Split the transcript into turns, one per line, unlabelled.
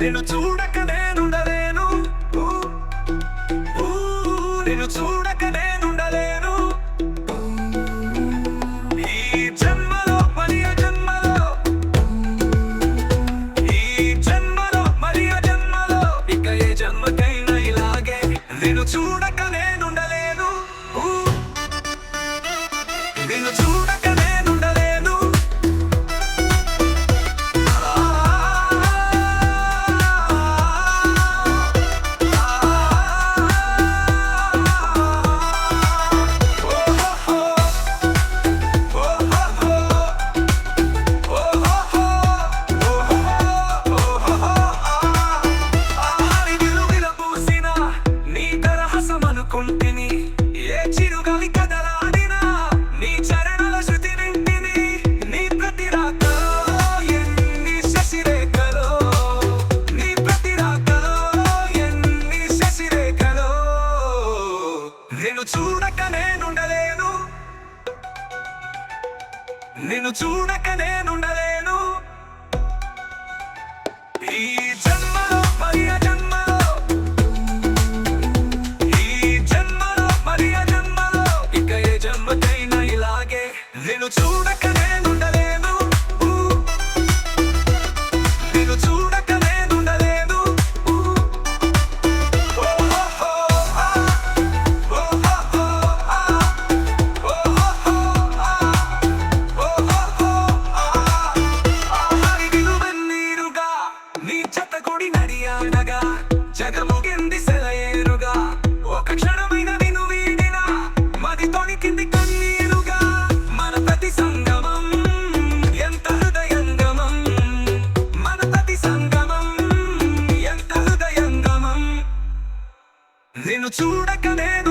నిన్ను చూడక నేనుండలేను, నిన్ను చూడక నేనుండలేను. ఈ జన్మలో మరి ఆ జన్మలో, ఈ జన్మలో మరి ఆ జన్మలో, ఇక ఏ జన్మకైనా ఇలాగే నిన్ను చూడక నేనుండలేను, నిన్ను చూడక నేనుండలేను. అనుకుంటిని ఏ చిరుగాలి కదలాడినా నీ చరణాల శృతి వింటిని. నీ ప్రతి రాకలో ఎన్ని శశిరేఖలో, నీ ప్రతి రాకలో ఎన్ని శశిరేఖలో. నిన్ను చూడక నేనుండలేను, నిన్ను చూడక నేనుండలేను. ఈ జన్మలో మరి ఆ జన్మలో, నిన్ను చూడక నేనుండలేను, నిన్ను చూడక నేనుండలేను. నిలువెన్నీరుగా నీ చెత్తకొడి నడియాడగా జగముగింది సెలయేరుగా. ఒక క్షణమైన నిన్ను వీడిన మది తొణికింది కన్నీరుగా. మన ప్రతి సంగమం ఎంత హృదయంగమం, మన ప్రతి సంగమం ఎంత హృదయంగమం. నిన్ను చూడక నేను